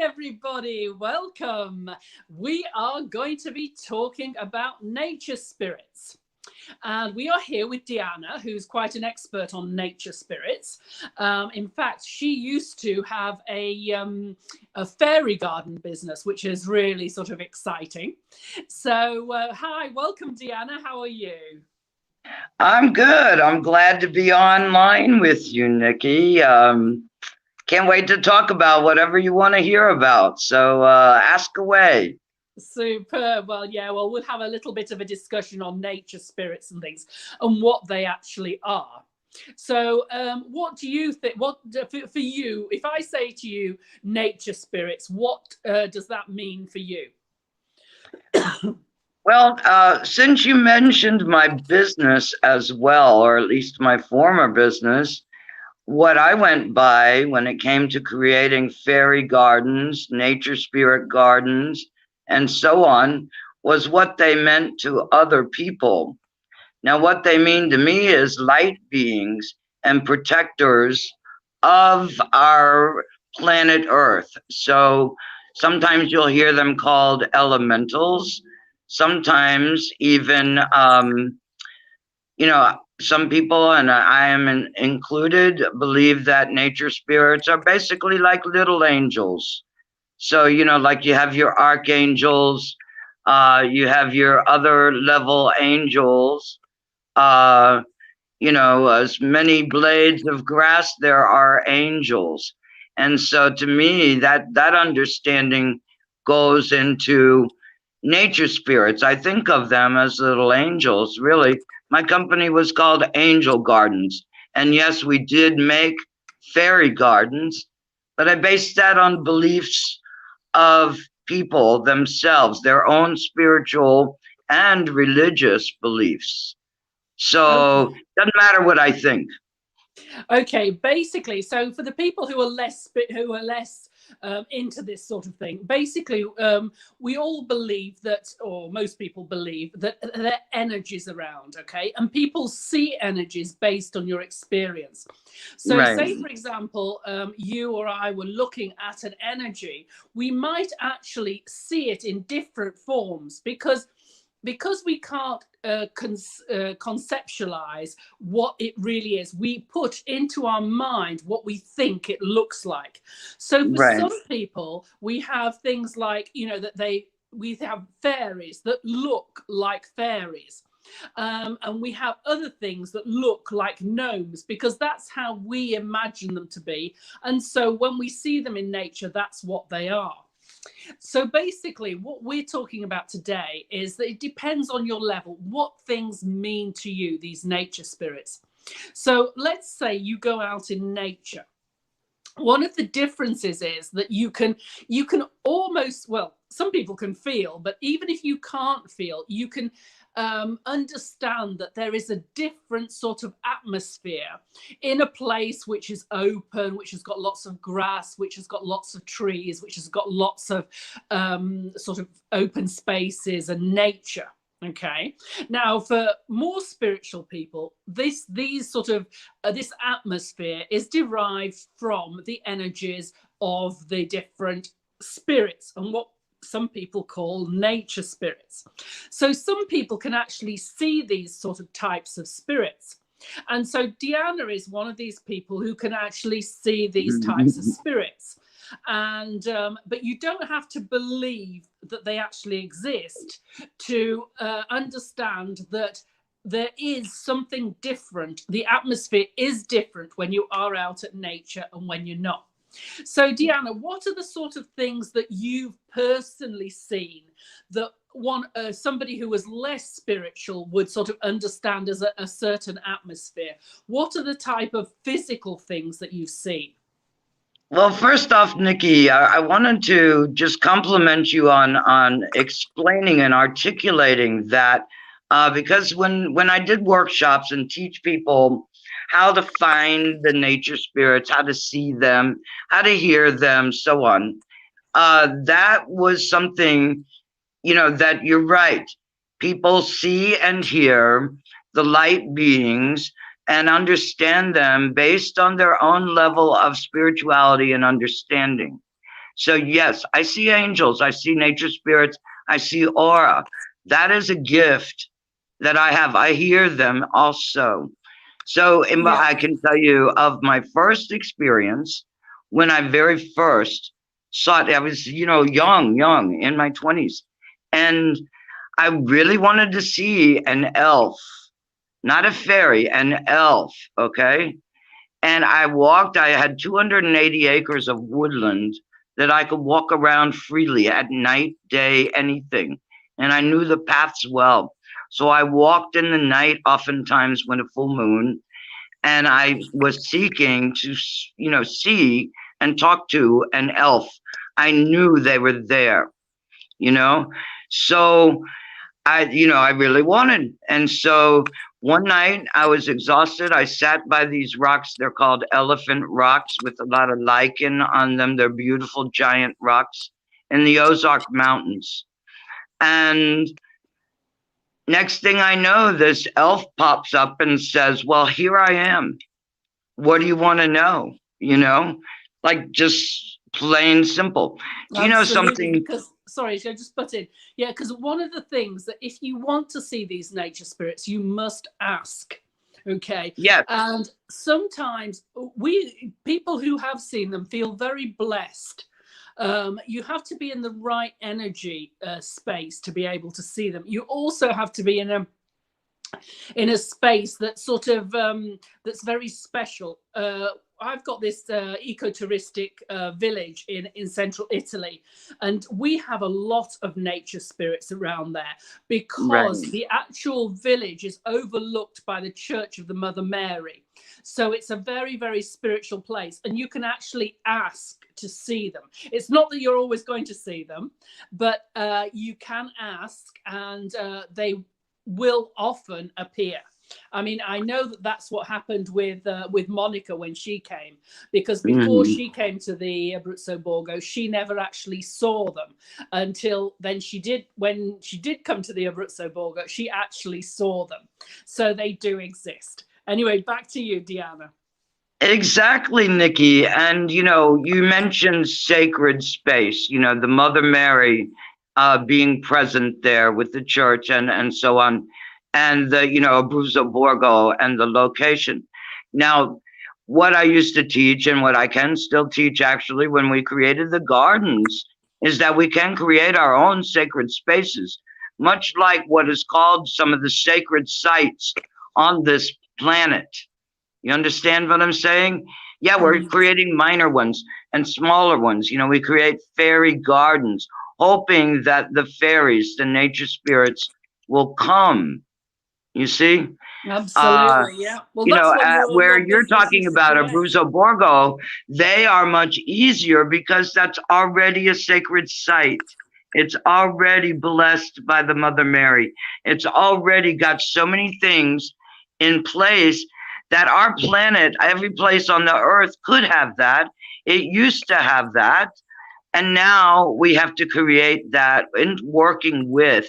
everybody. Welcome. We are going to be talking about nature spirits. And we are here with DeAnna, who's quite an expert on nature spirits. In fact, she used to have a fairy garden business, which is really sort of exciting. So, hi, welcome, DeAnna. How are you? I'm good. I'm glad to be online with you, Nikki. Can't wait to talk about whatever you want to hear about. So ask away. Superb. Well, we'll have a little bit of a discussion on nature spirits and things and what they actually are. So what do you think, for you, if I say to you nature spirits, what does that mean for you? Well, since you mentioned my business as well, or at least my former business, what I went by when it came to creating fairy gardens, nature spirit gardens, and so on, was what they meant to other people. Now, what they mean to me is light beings and protectors of our planet Earth. So sometimes you'll hear them called elementals, sometimes even, some people, and I am included, believe that nature spirits are basically like little angels. So, like you have your archangels, you have your other level angels, as many blades of grass, there are angels. And so to me, that understanding goes into nature spirits. I think of them as little angels, really. My company was called Angel Gardens. And yes, we did make fairy gardens, but I based that on beliefs of people themselves, their own spiritual and religious beliefs. So it doesn't matter what I think. Okay, basically, so for the people who are less into this sort of thing, basically, we all believe that, or most people believe that there are energies around, okay, and people see energies based on your experience. So, Right. say for example, you or I were looking at an energy, we might actually see it in different forms because we can't conceptualize what it really is. We put into our mind what we think it looks like. So for some people, we have things like, that we have fairies that look like fairies. And we have other things that look like gnomes because that's how we imagine them to be. And so when we see them in nature, that's what they are. So basically, what we're talking about today is that it depends on your level, what things mean to you, these nature spirits. So let's say you go out in nature. One of the differences is that you can almost, well, some people can feel, but even if you can't feel, you can understand that there is a different sort of atmosphere in a place which is open, which has got lots of grass, which has got lots of trees, which has got lots of sort of open spaces and nature. Okay, now for more spiritual people, this atmosphere is derived from the energies of the different spirits and what some people call nature spirits. So some people can actually see these sort of types of spirits. And so DeAnna is one of these people who can actually see these types of spirits. And but you don't have to believe that they actually exist to understand that there is something different. The atmosphere is different when you are out at nature and when you're not. So DeAnna, what are the sort of things that you've personally seen that somebody who was less spiritual would sort of understand as a certain atmosphere? What are the type of physical things that you've seen? Well, first off, Nikki, I wanted to just compliment you on explaining and articulating that, because when I did workshops and teach people how to find the nature spirits, how to see them, how to hear them, so on, that was something, that you're right. People see and hear the light beings and understand them based on their own level of spirituality and understanding. So yes, I see angels, I see nature spirits, I see aura. That is a gift that I have. I hear them also. So Yeah. I can tell you of my first experience when I very first saw it. I was, young in my 20s. And I really wanted to see an elf, not a fairy, an elf. Okay. And I had 280 acres of woodland that I could walk around freely at night, day, anything. And I knew the paths well. So I walked in the night, oftentimes when a full moon, and I was seeking to, see and talk to an elf. I knew they were there, you know? So I really wanted. And so one night I was exhausted. I sat by these rocks. They're called elephant rocks with a lot of lichen on them. They're beautiful giant rocks in the Ozark Mountains. And next thing I know, this elf pops up and says, "Well, here I am. What do you want to know?" Like just plain simple. Do you know Absolutely, something? because sorry, should I just butt in? Yeah, because one of the things that if you want to see these nature spirits, you must ask. Okay. Yes. And sometimes people who have seen them feel very blessed. You have to be in the right energy space to be able to see them. You also have to be in a space that sort of that's very special. I've got this ecotouristic village in central Italy, and we have a lot of nature spirits around there because Right. the actual village is overlooked by the Church of the Mother Mary. So it's a very, very spiritual place, and you can actually ask to see them. It's not that you're always going to see them, but you can ask, and they will often appear. I mean, I know that that's what happened with Monica when she came, because before Mhm. she came to the Abruzzo Borgo, she never actually saw them until then. She did when she did come to the Abruzzo Borgo. She actually saw them, so they do exist. Anyway, back to you, DeAnna. Exactly, Nikki. And you mentioned sacred space, the Mother Mary being present there with the church and so on, and the, Abruzzo Borgo and the location. Now, what I used to teach and what I can still teach actually when we created the gardens is that we can create our own sacred spaces, much like what is called some of the sacred sites on this planet. You understand what I'm saying? Yeah, we're creating minor ones and smaller ones. We create fairy gardens, hoping that the fairies, the nature spirits, will come. You see? Uh, Absolutely, yeah. Well, that's what where your you're business talking is to about create. Abruzzo Borgo, they are much easier because that's already a sacred site. It's already blessed by the Mother Mary. It's already got so many things in place that our planet, every place on the earth could have that. It used to have that. And now we have to create that in working with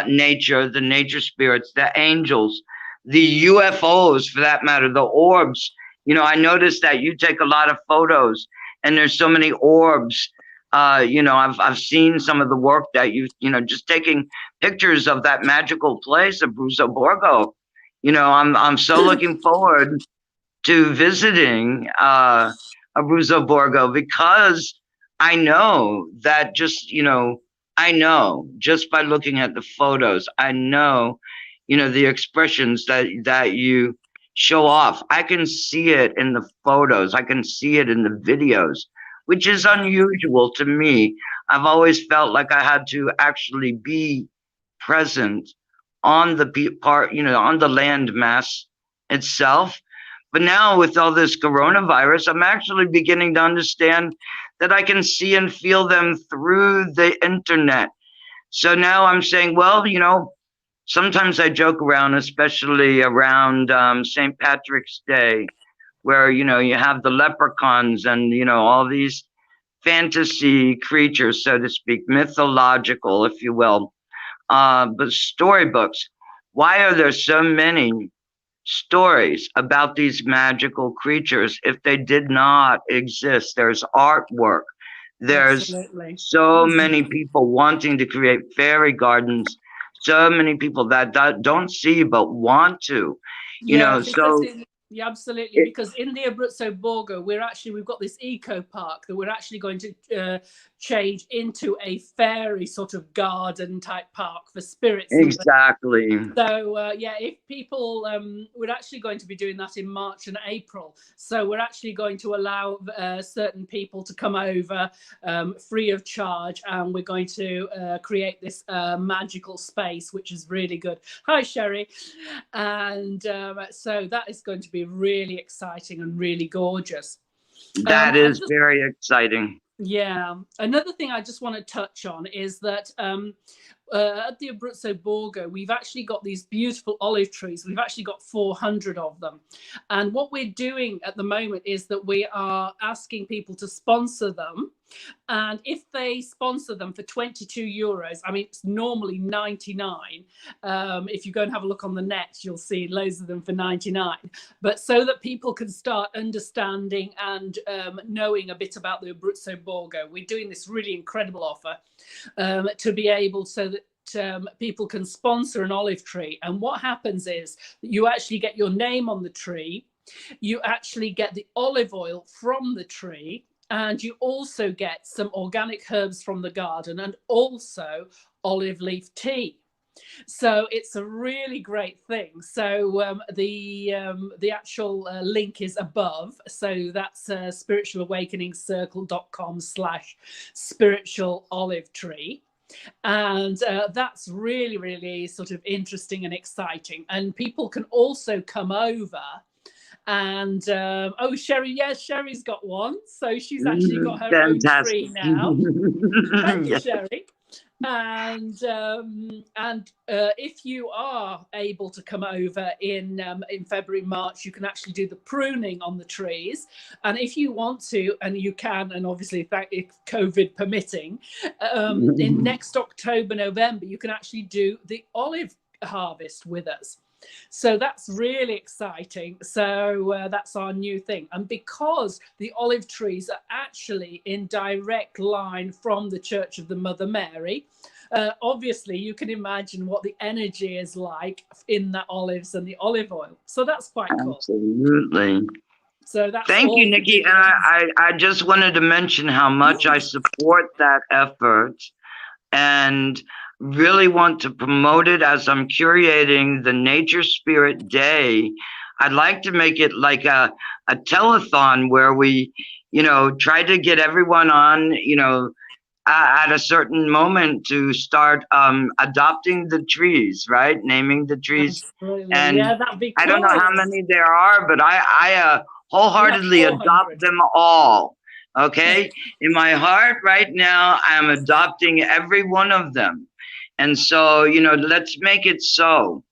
nature, the nature spirits, the angels, the UFOs for that matter, the orbs. I noticed that you take a lot of photos and there's so many orbs. I've seen some of the work that just taking pictures of that magical place of Abruzzo Borgo. I'm so looking forward to visiting Abruzzo Borgo because I know that I know just by looking at the photos, I know, the expressions that you show off. I can see it in the photos. I can see it in the videos, which is unusual to me. I've always felt like I had to actually be present on the on the land mass itself. But now with all this coronavirus, I'm actually beginning to understand that I can see and feel them through the internet. So now I'm saying, well, sometimes I joke around, especially around St. Patrick's Day, where, you have the leprechauns and, all these fantasy creatures, so to speak, mythological, if you will, but storybooks. Why are there so many stories about these magical creatures if they did not exist? There's artwork, There's Absolutely. so many people wanting to create fairy gardens, so many people that don't see but want to, Yeah, because so yeah, absolutely. it, Because in the Abruzzo Borgo, we've got this eco park that we're actually going to change into a fairy sort of garden type park for spirits and exactly. so yeah, if people, we're actually going to be doing that in March and April. So we're actually going to allow certain people to come over free of charge, and we're going to create this magical space, which is really good. Hi, Sherry. And so that is going to be really exciting and really gorgeous. That is very exciting. Yeah. Another thing I just want to touch on is that at the Abruzzo Borgo, we've actually got these beautiful olive trees. We've actually got 400 of them. And what we're doing at the moment is that we are asking people to sponsor them. And if they sponsor them for 22 euros, I mean, it's normally 99. If you go and have a look on the net, you'll see loads of them for 99. But so that people can start understanding and knowing a bit about the Abruzzo Borgo, we're doing this really incredible offer to be able so that people can sponsor an olive tree. And what happens is that you actually get your name on the tree, you actually get the olive oil from the tree, and you also get some organic herbs from the garden and also olive leaf tea. So it's a really great thing. So the actual link is above. So that's spiritualawakeningscircle.com/spiritual olive tree. And that's really, really sort of interesting and exciting. And people can also come over and oh, Sherry, yes, Sherry's got one. So she's actually got her own tree now. Thank you, Sherry. And if you are able to come over in February, March, you can actually do the pruning on the trees. And if you want to, and you can, and obviously if COVID permitting, in next October, November, you can actually do the olive harvest with us. So that's really exciting. So that's our new thing. And because the olive trees are actually in direct line from the Church of the Mother Mary, obviously you can imagine what the energy is like in the olives and the olive oil. So that's quite cool. Absolutely. So that's thank you, Nikki. And I just wanted to mention how much I support that effort and really want to promote it as I'm curating the Nature Spirit Day. I'd like to make it like a telethon where we, try to get everyone on, at a certain moment to start adopting the trees, right? Naming the trees. Absolutely. And yeah, that'd be cool. I don't know how many there are, but I wholeheartedly adopt them all. Okay. In my heart right now, I'm adopting every one of them. And so, let's make it so.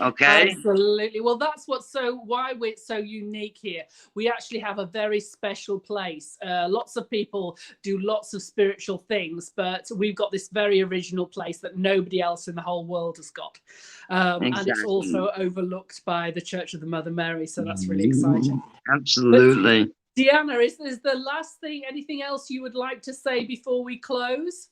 Okay. Absolutely. Well, that's why we're so unique here. We actually have a very special place. Lots of people do lots of spiritual things, but we've got this very original place that nobody else in the whole world has got. Exactly. And it's also overlooked by the Church of the Mother Mary. So that's really exciting. Absolutely. But, DeAnna, is the last thing, anything else you would like to say before we close?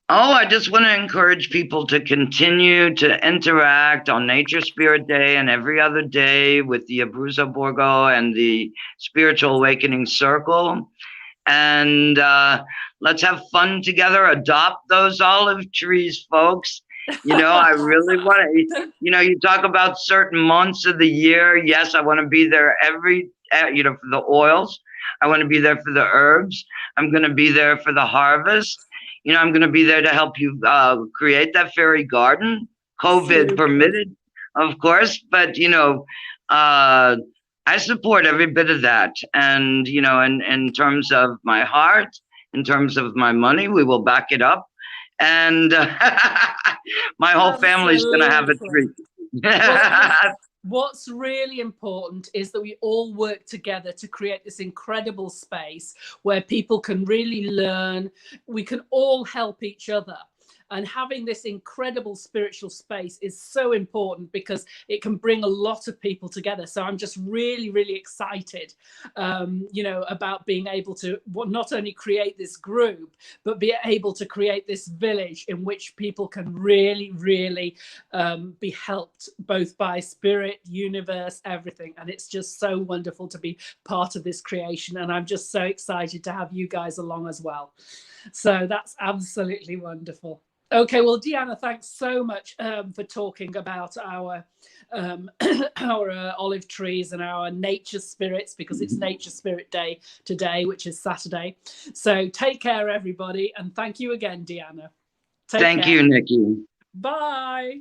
Oh, I just want to encourage people to continue to interact on Nature Spirit Day and every other day with the Abruzzo Borgo and the Spiritual Awakening Circle. And let's have fun together. Adopt those olive trees, folks. I really want to, you talk about certain months of the year. Yes, I want to be there for the oils. I want to be there for the herbs. I'm going to be there for the harvest. I'm going to be there to help you create that fairy garden, COVID permitted, of course. But, I support every bit of that. And, in terms of my heart, in terms of my money, we will back it up. And my whole family's going to have a treat. What's really important is that we all work together to create this incredible space where people can really learn. We can all help each other. And having this incredible spiritual space is so important because it can bring a lot of people together. So I'm just really, really excited, you know, about being able to not only create this group, but be able to create this village in which people can really, really be helped both by spirit, universe, everything. And it's just so wonderful to be part of this creation. And I'm just so excited to have you guys along as well. So that's absolutely wonderful. Okay, well, DeAnna, thanks so much for talking about our our olive trees and our nature spirits, because it's Nature Spirit Day today, which is Saturday. So take care, everybody, and thank you again, DeAnna. Thank you, Nikki. Bye.